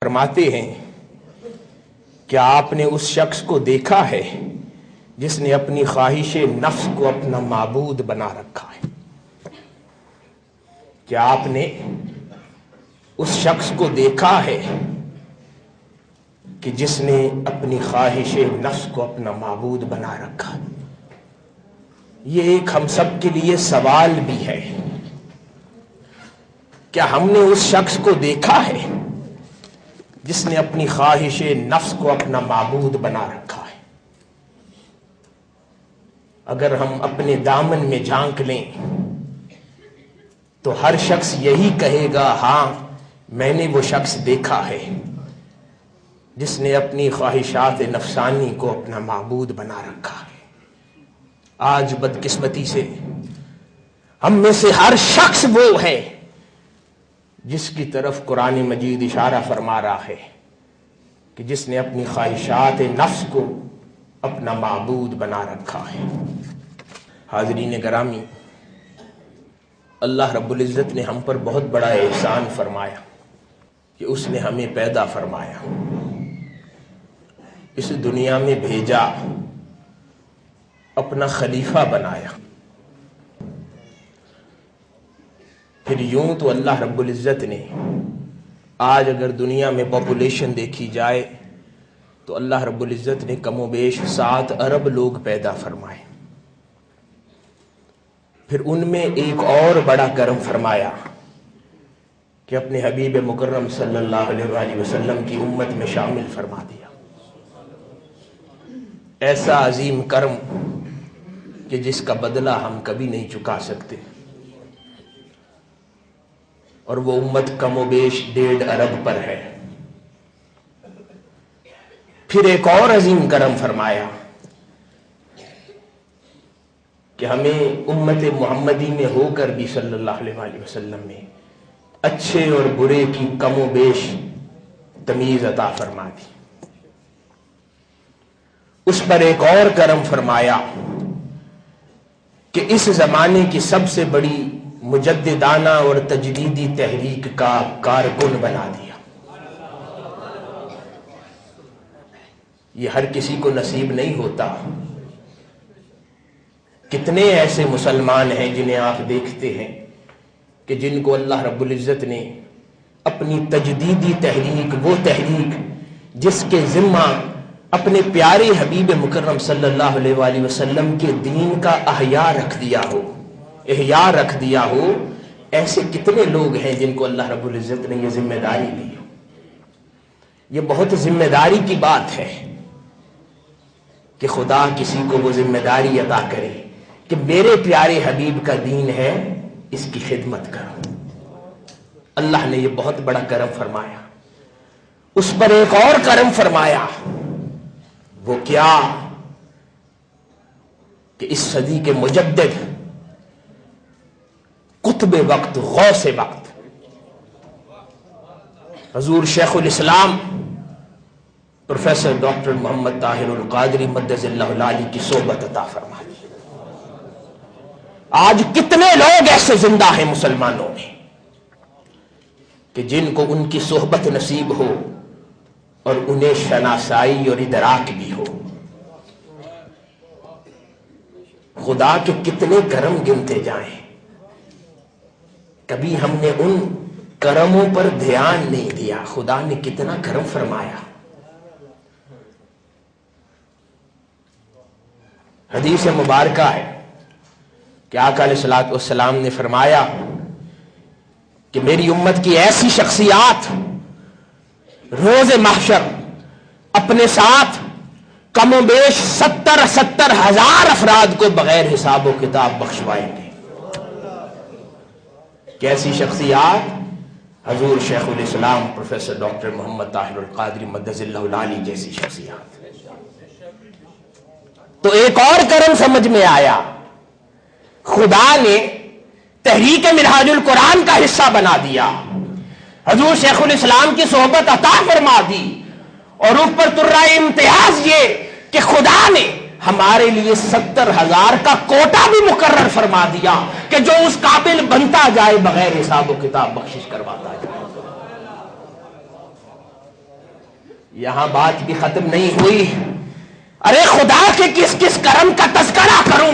فرماتے ہیں کہ آپ نے اس شخص کو دیکھا ہے جس نے اپنی خواہش نفس کو اپنا معبود بنا رکھا ہے؟ کیا آپ نے اس شخص کو دیکھا ہے کہ جس نے اپنی خواہش نفس کو اپنا معبود بنا رکھا؟ یہ ایک ہم سب کے لیے سوال بھی ہے. کیا ہم نے اس شخص کو دیکھا ہے جس نے اپنی خواہش نفس کو اپنا معبود بنا رکھا ہے؟ اگر ہم اپنے دامن میں جھانک لیں تو ہر شخص یہی کہے گا، ہاں میں نے وہ شخص دیکھا ہے جس نے اپنی خواہشات نفسانی کو اپنا معبود بنا رکھا ہے. آج بدقسمتی سے ہم میں سے ہر شخص وہ ہے جس کی طرف قرآن مجید اشارہ فرما رہا ہے کہ جس نے اپنی خواہشات نفس کو اپنا معبود بنا رکھا ہے. حاضرین گرامی، اللہ رب العزت نے ہم پر بہت بڑا احسان فرمایا کہ اس نے ہمیں پیدا فرمایا، اس دنیا میں بھیجا، اپنا خلیفہ بنایا. پھر یوں تو اللہ رب العزت نے آج اگر دنیا میں پاپولیشن دیکھی جائے تو اللہ رب العزت نے کم و بیش 7 ارب لوگ پیدا فرمائے. پھر ان میں ایک اور بڑا کرم فرمایا کہ اپنے حبیب مکرم صلی اللہ علیہ وآلہ وسلم کی امت میں شامل فرما دیا. ایسا عظیم کرم کہ جس کا بدلہ ہم کبھی نہیں چکا سکتے، اور وہ امت کم و بیش 1.5 ارب پر ہے. پھر ایک اور عظیم کرم فرمایا کہ ہمیں امت محمدی میں ہو کر بھی صلی اللہ علیہ وآلہ وسلم میں اچھے اور برے کی کم و بیش تمیز عطا فرما دی. اس پر ایک اور کرم فرمایا کہ اس زمانے کی سب سے بڑی مجددانہ اور تجدیدی تحریک کا کارکن بنا دیا. یہ ہر کسی کو نصیب نہیں ہوتا. کتنے ایسے مسلمان ہیں جنہیں آپ دیکھتے ہیں کہ جن کو اللہ رب العزت نے اپنی تجدیدی تحریک، وہ تحریک جس کے ذمہ اپنے پیارے حبیب مکرم صلی اللہ علیہ وآلہ وسلم کے دین کا احیاء رکھ دیا ہو، ایسے کتنے لوگ ہیں جن کو اللہ رب العزت نے یہ ذمہ داری دی. یہ بہت ذمہ داری کی بات ہے کہ خدا کسی کو وہ ذمہ داری عطا کرے کہ میرے پیارے حبیب کا دین ہے، اس کی خدمت کرو. اللہ نے یہ بہت بڑا کرم فرمایا. اس پر ایک اور کرم فرمایا، وہ کیا کہ اس صدی کے مجدد، قطب وقت، غوث وقت، حضور شیخ الاسلام پروفیسر ڈاکٹر محمد طاہر القادری مدظ اللہ العالی کی صحبت عطا فرما دی. آج کتنے لوگ ایسے زندہ ہیں مسلمانوں میں کہ جن کو ان کی صحبت نصیب ہو اور انہیں شناسائی اور ادراک بھی ہو. خدا کے کتنے کرم گنتے جائیں، کبھی ہم نے ان کرموں پر دھیان نہیں دیا. خدا نے کتنا کرم فرمایا. حدیث مبارکہ ہے کہ آقا علیہ الصلوۃ والسلام نے فرمایا کہ میری امت کی ایسی شخصیات روز محشر اپنے ساتھ کم و بیش 70,000 افراد کو بغیر حساب و کتاب بخشوائیں گے. کیسی شخصیات؟ حضور شیخ الاسلام پروفیسر ڈاکٹر محمد طاہر القادری مدظ اللہ العالی جیسی شخصیات. تو ایک اور کرم سمجھ میں آیا، خدا نے تحریک منہاج القرآن کا حصہ بنا دیا، حضور شیخ الاسلام کی صحبت عطا فرما دی، اور اوپر ترائے امتیاز یہ کہ خدا نے ہمارے لیے 70,000 کا کوٹا بھی مقرر فرما دیا کہ جو اس قابل بنتا جائے بغیر حساب و کتاب بخشش کرواتا جائے. یہاں بات بھی ختم نہیں ہوئی. ارے خدا کے کس کس کرم کا تذکرہ کروں.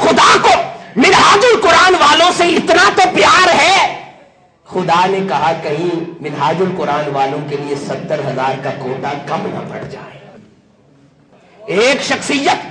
خدا کو منہاج القرآن والوں سے اتنا تو پیار ہے. خدا نے کہا کہیں منہاج القرآن والوں کے لیے 70,000 کا کوٹا کم نہ پڑ جائے. ایک شخصیت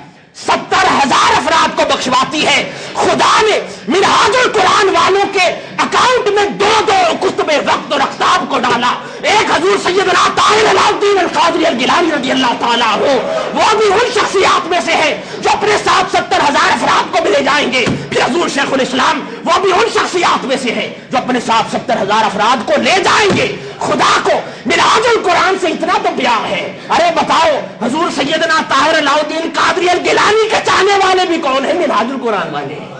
70,000 افراد کو بخشواتی ہے. خدا نے منہاج القرآن والوں کے اکاؤنٹ میں 2 کتب وقت اور اقتاب کو ڈالا. ایک حضور سیدنا طاہر علاء الدین القادری الگیلانی رضی اللہ تعالیٰ عنہ، وہ بھی ان شخصیات میں سے ہے جو اپنے ساتھ 70,000 افراد کو ملے جائیں گے. پھر حضور شیخ الاسلام وہ بھی ان شخصیات میں سے ہے جو اپنے ساتھ 70,000 افراد کو لے جائیں گے. خدا کو منہاج القرآن سے اتنا تو پیار ہے. ارے بتاؤ حضور سیدنا طاہر علاء الدین قادری الگیلانی کے چاہنے والے بھی کون ہیں؟ منہاج القرآن والے ہیں.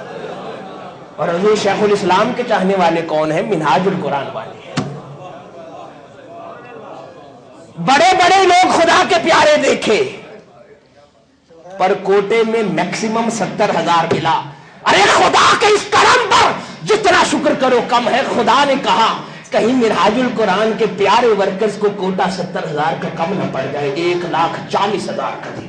اور حضور شیخ الاسلام کے چاہنے والے کون ہیں؟ منہاج القرآن والے ہیں. بڑے بڑے لوگ خدا کے پیارے دیکھے پر کوٹے میں میکسیمم 70,000 ملا. ارے خدا کے اس کرم پر جتنا شکر کرو کم ہے. خدا نے کہا کہیں منہاج القرآن کے پیارے ورکرز کو کوٹا 70,000 کا کم نہ پڑ جائے. 1,40,000 کا دے.